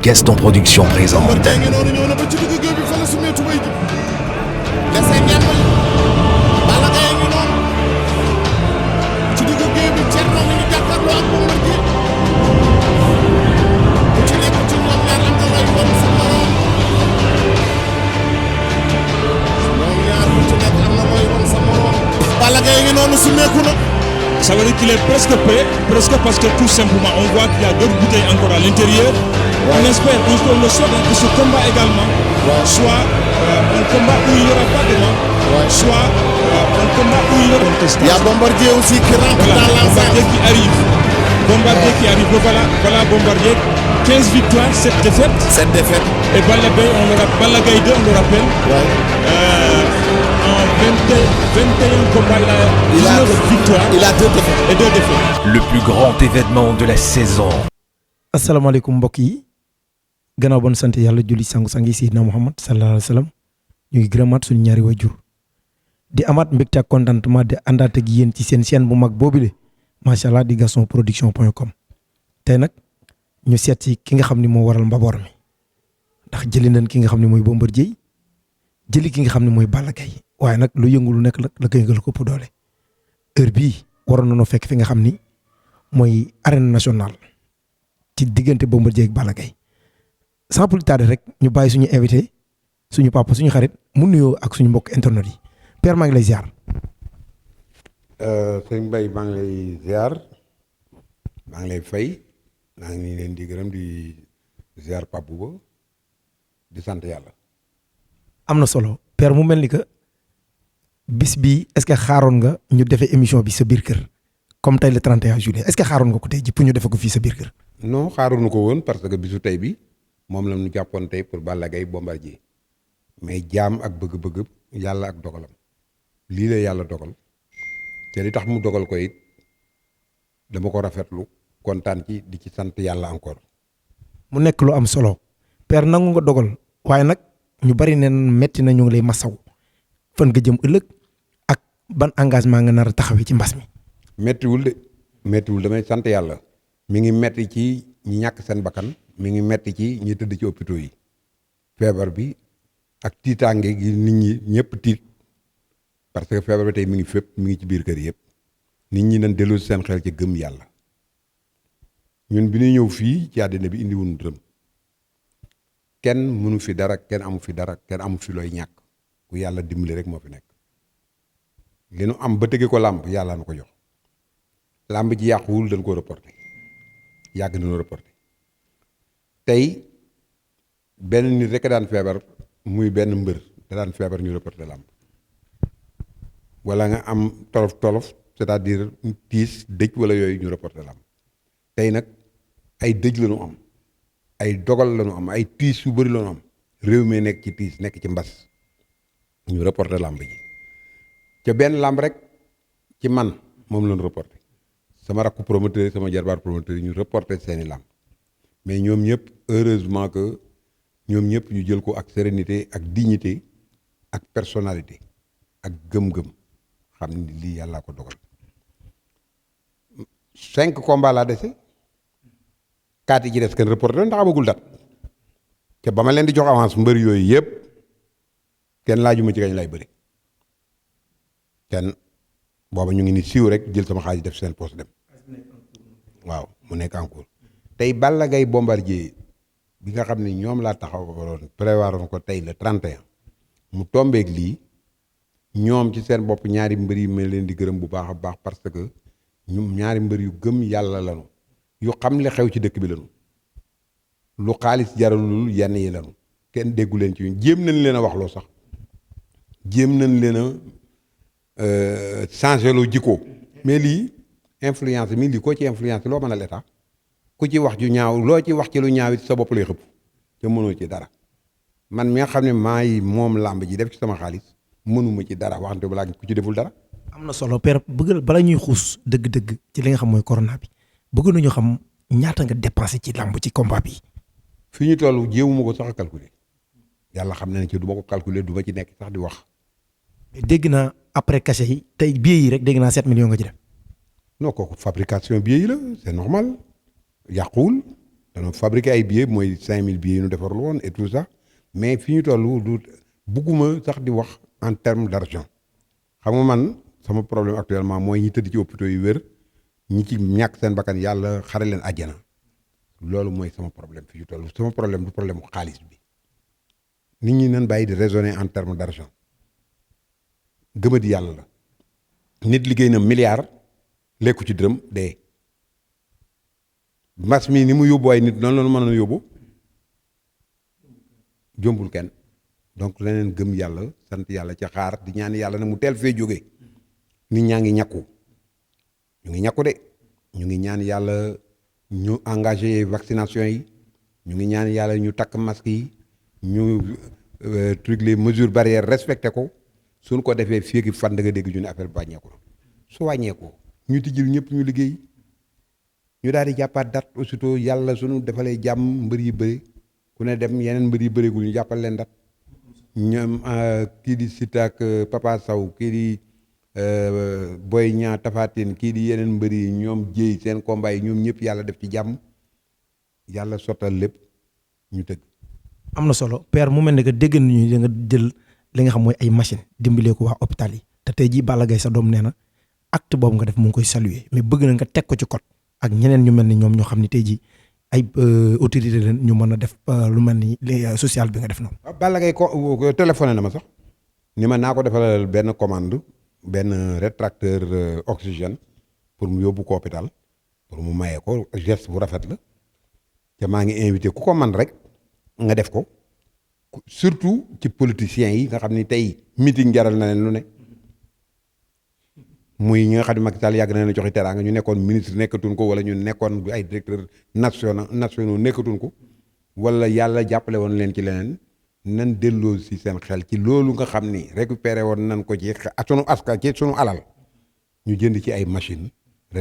Gaston Production présente. Ça veut dire qu'il est presque prêt, presque parce que tout simplement on voit qu'il y a d'autres bouteilles encore à l'intérieur. On espère, on le souhaite que ce combat également soit un combat où il n'y aura pas de mort, soit un combat où il y aura une contestation. Il y a Bombardier aussi qui rentre Voilà, dans l'enceinte. Bombardier qui arrive. Bombardier qui arrive. Voilà Bombardier. 15 victoires, 7 défaites. 7 défaites. Et Balla Gaye 2, on le rappelle. En 21 combats, il a 19 victoires. Il a 2 défaites. Et 2 défaites. Le plus grand événement de la saison. asalaamaaleykum mbokk yi gannaaw bon sant yàlla julli sangu-sangi Seydina Muhammad sallallahu alayhi wa sallam ñu ngi gërëmaat suñu ñaari waajur di amaat mbégte ak contentement de àndaat ak yéen ci seen chaîne bu mag boobule macha allah di gastonproduction.com tey nag ñu seet ci ki nga xam ni moo waral mbaboor mi ndax jëli nañ ki nga xam ne mooy Bombardier jëli ki nga xam ne mooy Balla Gaye waaye nag lu yëngu lu nekk la koy yëngal ko ëpp doole heure bii waroon nañoo fekk fi nga xam ni mooy arène nationale ci diggante Bombardier ak Balla Gaye sans plus tarder rek ñu bàyyi suñu invité suñu papa suñu xarit mu nuyoo ak suñu mbokk internet yi père maa ngi lay ziar. sëñ Mbaye maa ngi lay ziar maa ngi lay fay maa ngi leen di gërëm di ziar Pape Bouba di sant yàlla. am na solo père mu mel ni que bis bi est-ce que xaaroon nga ñu defee émission bi sa biir kër comme tey le 31 juillet est-ce que xaaroon nga ko tey ji pour ñu defee ko fii sa biir kër. non xaaruñu ko woon parce que bisu tey bi moom la ñu jàppoon tey pour Balla Gaye Bombardier mais jaam ak bëgg-bëgg yàlla ak dogalam lii la yàlla dogal te li tax mu dogal ko it dama ko rafetlu kontaan ci di ci sant yàlla encore. mu nekk lu am solo père nangu nga dogal waaye nag ñu bari neen metti na ñu ngi lay masaw fan nga jëm ëllëg ak ban engagement nga nar a taxawee ci mbas mi. mettiwul damay sant yàlla. mi ngi metti ci ñi ñàkk seen bakkan mi ngi metti ci ñi tëdd ci hôpitaux yi feebar bi ak tiitaange gi nit ñi ñëpp tiit parce que feebar bi tey mi ngi fépp mi ngi ci biir kër yëpp nit ñi nañ delloo seen xel ci gëm yàlla ñun bi ñuy ñëw fii ci àddina bi indiwuñu dërëm kenn mënu fi dara kenn amu fi dara kenn amu fi looy ñàkk ku yàlla dimbali rek moo fi nekk li nu am ba tëgge ko làmb yàlla na ko jox làmb ji yàquwul dañ ko reporté yàgg nañu reporté tey benn nit rek daan feebar muy benn mbër da daan feebar ñu reporté làmb wala nga am tolof c'est-à-dire tiis dëj wala yooyu ñu reporté làmb tey nag ay dëj la ñu am ay dogal la ñu am ay tiis yu bëri la ñu am réew mi nekk ci tiis nekk ci mbas ñu reporté làmb ji ca benn làmb rek ci man moom la ñu reporté sama rakku promoteur sama jarbaar promoteur yi ñu reporté seeni làmb mais ñoom ñëpp heureusement que ñoom ñëpp ñu jël ko ak sérénité ak dignité ak personnalité ak gëm-gëm xam ni lii yàllaa ko dogal 5 combats laa dese 4 yi ci des kenn reporté ndax amagul dat te ba ma leen di jox avance mbër yooyu yëpp kenn laajuma ci kañ lay bëri kenn booba ñu ngi ni siiw rek jël sama xaalis def seen poste dem waaw mu nekk en cours tey Balla Gaye Bombardier bi nga xam ne ñoom laa taxawaloon prévoir ko tey le 31 mu tombeek lii ñoom ci seen bopp ñaari mbër yi ma leen di gërëm bu baax a baax parce que ñum ñaari mbër yu gëm yàlla lanu yu xam li xew ci dëkk bi lanu lu xaalis jaralul yenn yi lanu kenn déggu leen ci jéem nañ leen a wax loo sax jéem nañ leen a changé loo jikko mais lii influence mi lii koo ci influence loo mën a l'état ku ci wax ju ñaaw loo ci wax ci lu ñaaw it sa bopp lay xëpp te mënoo ci dara man mi nga xam ne maa yi moom làmb ji def ci sama xaalis mënuma ci dara waxante balaa ku ci deful dara. am na solo père bëgg bala ñuy xuus dëgg-dëgg ci li nga xam mooy corona bi bëgg nañu xam ñaata nga dépensé ci làmb ci combat bi. fi ñu toll jéemuma ko sax a calculer yàlla xam na ne ci du ma ko calculer du ma ci nekk sax di wax. dégg naa après cachet yi tey billets yi rek dégg naa 7 millions nga ci def. non kooku fabrication billets yi la c'est normal yàquwul dañoo fabriquer ay billets mooy 5000 billets yu ñu defarul woon et tout ça mais fi ñu toll du bugguma sax di wax en terme d'argent xam nga man sama problème actuellement mooy ñi tëdd ci hôpitaux yu wér ñi ci ñàkk seen bakkan yàlla xare leen àjjana loolu mooy sama problème fi ñu toll sama problème du problème mu xaalis bi nit ñi nañ bàyyi di raisonner en terme d'argent gëmadi yàlla la nit liggéey na milliard lekku ci dërëm dee mbas mi ni mu yóbbu ay nit noonu la mën a yóbbu jombul kenn donc leneen gëm yàlla sant yàlla ca xaar di ñaan yàlla nag mu teel fee jóge nit ñaa ngi ñàkku ñu ngi ñàkku de ñu ngi ñaan yàlla ñu engagé vaccination yi ñu ngi ñaan yàlla ñu takk masque yi ñu truc les mesures barrières respecté ko suñ ko defee fii ak fan da nga dégg ñu ne affaire bi wàññeeku na su wàññeekoo ñu tijjil ñëpp ñu liggéey ñu daal di jàppaat date aussitôt yàlla suñu defalee jàmm mbër yi bëri ku ne dem yeneen mbër yi bëreegul ñu jàppal leen date ñoom kii di Siteu ak Papa Sow kii di Boy Niang Tapha Tine kii di yeneen mbër yi ñoom jéey seen combat yi ñoom ñëpp yàlla def ci jàmm yàlla sottal lépp ñu tëgg. am na solo père mu mel ne que dégg nañu da nga jël li nga xam mooy ay machine dimbalee ko waa hôpital yi te tey jii Balla Gaye sa doom nee na acte boobu nga def mu ngi koy saluer mais bëgg na nga teg ko ci code ak ñeneen ñu mel ni ñoom ñoo xam ne tey jii ay autorité leen ñu mën a def lu mel ni social bi nga def noonu. waaw Balla Gaye ko téléphoné na ma sax ni ma naa ko defal benn commande benn rétracteur oxygène pour mu yóbbu ko hôpital pour mu mayee ko geste bu rafet la te maa ngi invité ku ko man rek nga def ko surtout ci politiciens yi nga xam ni tey meeting jaral na leen lu ne muy ñi nga xam ne Macky Sall yàgg na leen joxe teraanga ñu nekkoon ministre nekkatuñ ko wala ñu nekkoon ay directeur nationaux nekkatuñ ko wala yàlla jàppale woon leen ci leneen nan delloo si seen xel ci loolu nga xam ni récupéré woon nan ko ci sunu askan ci sunu alal ñu jënd ci ay machine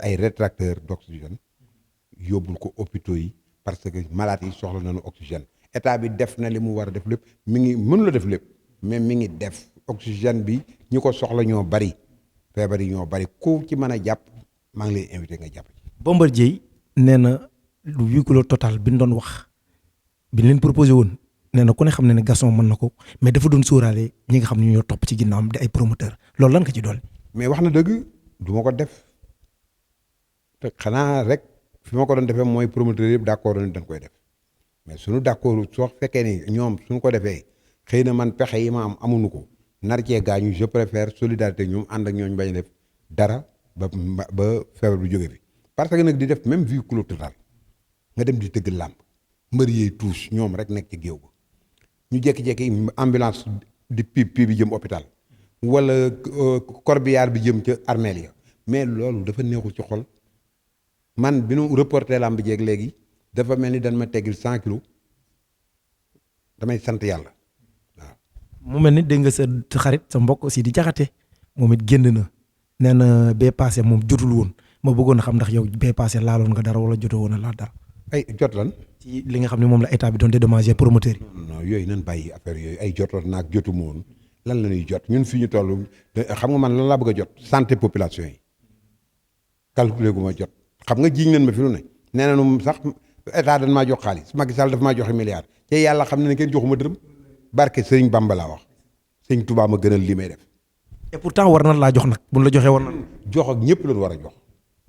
ay rétracteur d'oxygène yóbbul ko hôpitaux yi parce que malades yi soxla nañu oxygène état bi def na li mu war a def lépp mi ngi mënu la def lépp mais mi ngi def oxygène bi ñi ko soxla ñoo bari feebar yi ñoo bari ku ci mën a jàpp maa ngi lay invité nga jàpp ci. Bombardier nee na lu huis clos total bi ñu doon wax bi ñu leen proposé woon nee na ku ne xam ne ne Gaston mën na ko mais dafa doon sóoraale ñi nga xam ne ñoo topp ci ginnaawam di ay promoteur loolu lan nga ci dool mais wax na dëgg du ma ko def te xanaa rek fi ma ko doon defee mooy promoteur yëpp d'accord dañ koy def mais suñu d'accord soo fekkee ni ñoom suñu ko defee xëy na man pexe yi ma am amuñu ko nar cee gaañu je préfère solidarité ñoom ànd ak ñooñu bañ a def dara ba feebar bu jóge fi parce que nag di def même huis clos total nga dem di tëgg làmb mbër yeey tuus ñoom rek nekk ci géew ba ñu jékki-jékki ambulance di pip bi jëm hôpital wala corbillard bi jëm ca armeel ya mais loolu dafa neexul ci xol man bi nu reporté làmb jeeg léegi dafa mel ni dañ ma teggil 100 kilos damay sant yàlla waaw. mu mel ni dégg nga sa xarit sa mbokk aussi di jaxate moom it génn na nee na bee passé moom jotul woon ma bëggoon a xam ndax yow bee passé laaloon nga dara wala jotoo woon a laal dara. ay jot lan. ci li nga xam ne moom la état bi doon dédommager promoteur yi. non yooyu nan bàyyi affaire yooyu ay jotoon naag jotu ma woon lan la ñuy jot ñun fi ñu toll xam nga man lan laa bëgg a jot santé population yi calculé gu ma jot xam nga jiiñ nañ ma fi lu ne nee nañu sax état dañ maa jox xaalis Macky Sall daf maa joxe milliard te yàlla xam na ne kenn joxuma dërëm barke Sëriñ Bamba laa wax Sëriñ Touba ma gënal li may def. et pourtant war na laa jox nag buñ la joxee war na. jox ak ñëpp lañ war a jox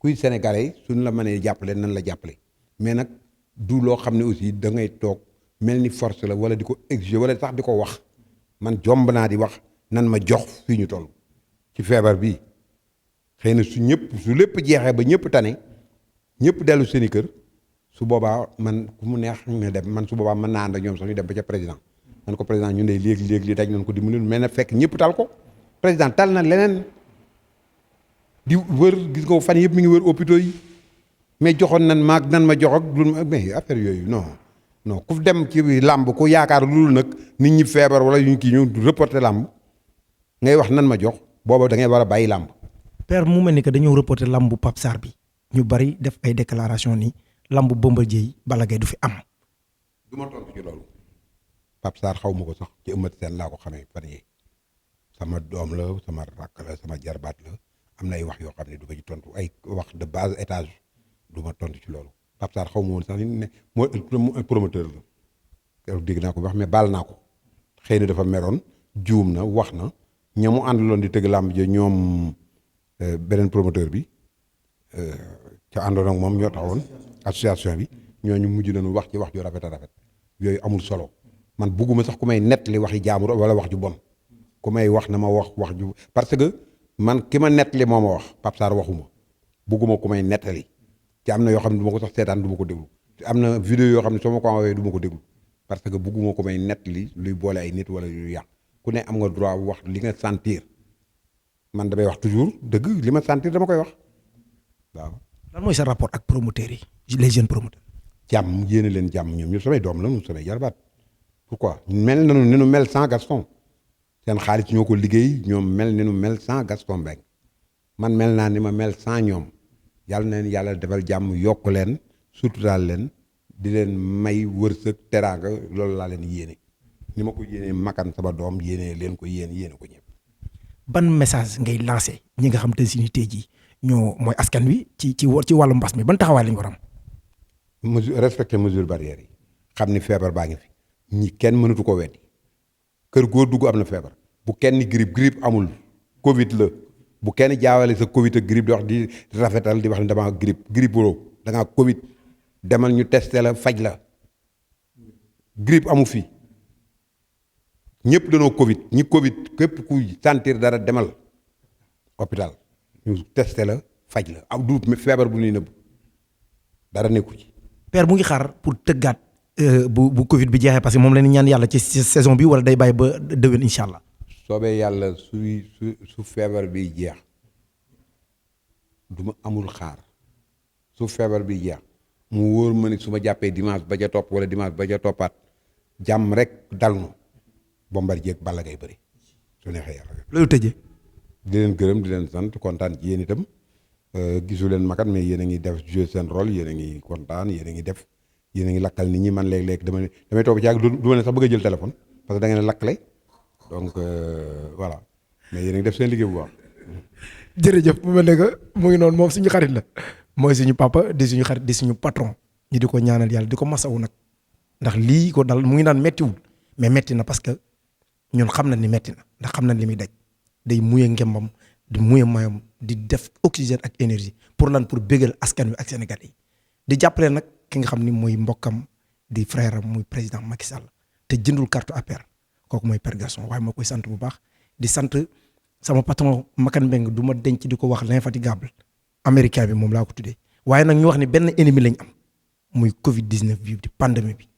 kuy sénégalais suñ la mënee jàppale nan la jàppale mais nag du loo xam ne aussi da ngay toog mel ni force la wala di ko exiger wala sax di ko wax man jomb naa di wax nan ma jox fii ñu toll ci feebar bi xëy na su lépp jeexee ba ñëpp tane ñëpp dellu seen i kër su boobaa man ku mu neex nga dem man su boobaa mën naa ànd ak ñoom sax ñu dem ba ca président man ko président ñun de léegi li daj nañ ko dimbali mais na fekk ñëpp tal ko président tal na leneen di wër gis nga fan yëpp mi ngi wër hôpitaux yi mais joxoon nan ma jox ak lu mais affaire yooyu non ku dem ci làmb ku yaakaar lu dul nag nit ñi feebar wala ñu kii ñu reporter làmb ngay wax nan ma jox booba da ngay war a bàyyi làmb. père mu mel ni que dañoo reporter làmbu Pape Sarr bi ñu bari def ay déclaration ni làmbu Bombardier yi Balla Gaye du fi am. du ma tontu ci loolu Pape Sarr xaw ma ko sax ci Eumeu Sène laa ko xamee fan yii sama doom la sama rakk la sama jarbaat la am na ay wax yoo xam ne du ma ci tontu ay wax de bas étage du ma tontu ci loolu Pape Sarr xaw ma woon sax ni ne mooy promoteur la keroog dégg naa ko wax mais baal naa ko xëy na dafa meroon juum na wax na ñamu àndaloon di tëgg làmb ji ñoom beneen promoteur bi ca àndoon ak moom ñoo taxawoon association bi ñooñu mujj nañu wax ci wax ju rafet a rafet yooyu amul solo man bugguma sax ku may nettali waxi jaamur wala wax ju bon ku may wax na ma wax ju parce que man ki ma nettali moo ma wax Pape Sarr waxuma bugguma ku may nettali ci am na yoo xam ne du ma ko sax seetaan du ma ko déglu te am na vidéo yoo xam ne soo ma ko envoyé du ma ko déglu parce que bugguma ku may nettali luy boole ay nit wala luy yàq ku ne am nga droit wax li nga sentir man damay wax toujours dëgg li ma sentir dama koy wax waaw. lan mooy sa rapport ak promoteurs yi les jeunes promoteurs. jàmm yéene leen jàmm ñoom ñu samay doom la ñu samay jarbaat pourquoi mel nañu ni nu mel sans Gaston seen xaalis ñoo ko liggéey ñoom mel ni nu mel sans Gaston Mbengue man mel naa ni ma mel sans ñoom yàlla na leen yàlla defal jàmm yokk leen surtout daal leen di leen may wërsëg teraanga loolu laa leen yéene ni ma ko yéenee makan sama doom yéene leen ko yéene ko ñëpp. ban message ngay lancé ñi nga xam te si ni tey jii ñoo mooy askan wi ci wàllu mbas mi ban taxawaay lañ war a am. respecter mesure barrière yi xam ni feebar baa ngi fi ñi kenn mënatu ko weddi kër góor dugg am na feebar bu kenn grippe amul Covid la bu kenn jaawale sa Covid ak grippe di wax di rafetal di wax ni dama grippe boobu da ngaa Covid demal ñu testé la faj la grippe amu fi ñëpp danoo Covid ñi Covid képp ku sentir dara demal hôpital ñu testé la faj la am du feebar bu ñuy nëbb dara nekku ci. père bu ngi xaar pour tëggaat bu Covid bi jeexee parce que moom la ñu ñaan yàlla ci saison bi wala day bàyyi ba déwén incha allah. soobee yàlla su feebar bi jeex du ma amul xaar su feebar bi jeex mu wóor ma ni su ma jàppee dimanche ba ca topp wala dimanche ba ca toppaat jàmm rek dal nu Bombardier ak Balla Gaye bëri su neexee yàlla. loolu tëjee. di leen gërëm di leen sant kontaan ci yéen itam gisu leen makat mais yéen a ngi def jouer seen rôle yéen a ngi kontaan yéen a ngi def yéen a ngi lakkal nit ñi man léeg-léeg damay toog ci yàgg du ma ne sax bëgg a jël téléphone parce que da ngeen a lakkale donc voilà mais yéen a ngi def seen liggéey bu baax. jërëjëf bu mel ne que mu ngi noonu moom suñu xarit la mooy suñu papa di suñu xarit di suñu patron ñu di ko ñaanal yàlla di ko masawu nag ndax lii ko dal mu ngi naan méttiwul mais métti na parce que ñun xam na ni métti na ndax xam na li muy daj day muye ngembam di muye mayam di def oxygène ak énergie pour lan pour bégal askan wi ak Sénégal yi di jàppale nag ki nga xam ni mooy mbokkam di frère am muy président Macky Sall te jëndul carte APR kooku mooy Père Gaston waaye moo koy sant bu baax di sant sama patron Makan Mbeng du ma denc di ko wax l'infatigable américain bi moom laa ko tuddee waaye nag ñu wax ni benn ennemi lañ am muy Covid 19 bi di pandémie bi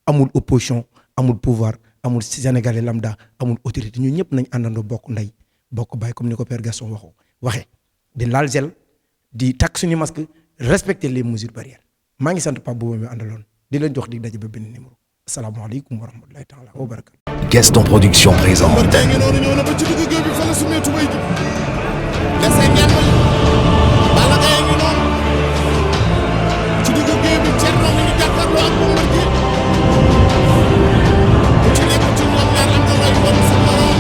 amul opposition amul pouvoir amul sénégalais lambda amul autorité ñun ñëpp nañ àndandoo bokk ndey bokk bàyyi comme ni ko Père Gaston waxee di laal gel di takk suñu masque respecter les mesures barrières maa ngi sant Pape boobu mi àndaloon di leen jox di daje ba benn numéro asalaamaaleykum wa rahmatulahi taala wa barakatu. Gaston Production présente. Bombardier ngi noonu ñëw na ba ci digg géew bi fa la sumee tubay ji dese ñàmm Balla Gaye ngi noonu ci digg géew bi Thierno mi ngi jàkkaarloo ak Bombardier ku ci nekk ci ñoom ñaar am na lay bon sa morom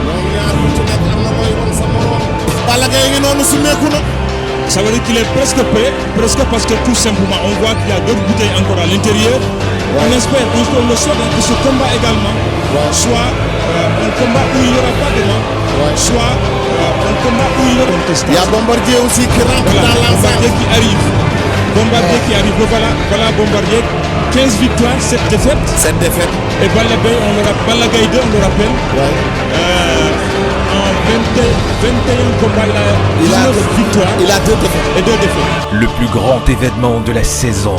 ñoom ñaar ku ci nekk am na lay bon sa morom Balla Gaye ngi noonu sumeeku na. Ça veut dire qu'il est presque prêt, presque parce que tout simplement on voit qu'il y a d'autres bouteilles encore à l'intérieur. On espère, on le souhaite que ce combat également soit un combat où il n'y aura pas de mort, soit un combat où il y aura une contestation. Il y a Bombardier aussi qui rentre Voilà, dans l'enceinte. Bombardier qui arrive. Bombardier qui arrive. Voilà Bombardier. 15 victoires, 7 défaites. Cette défaite. Et Balla Gaye 2, on le rappelle. En 21 combats, il a 19 victoires Il a 2 défaites. et 2 défaites. Le plus grand événement de la saison.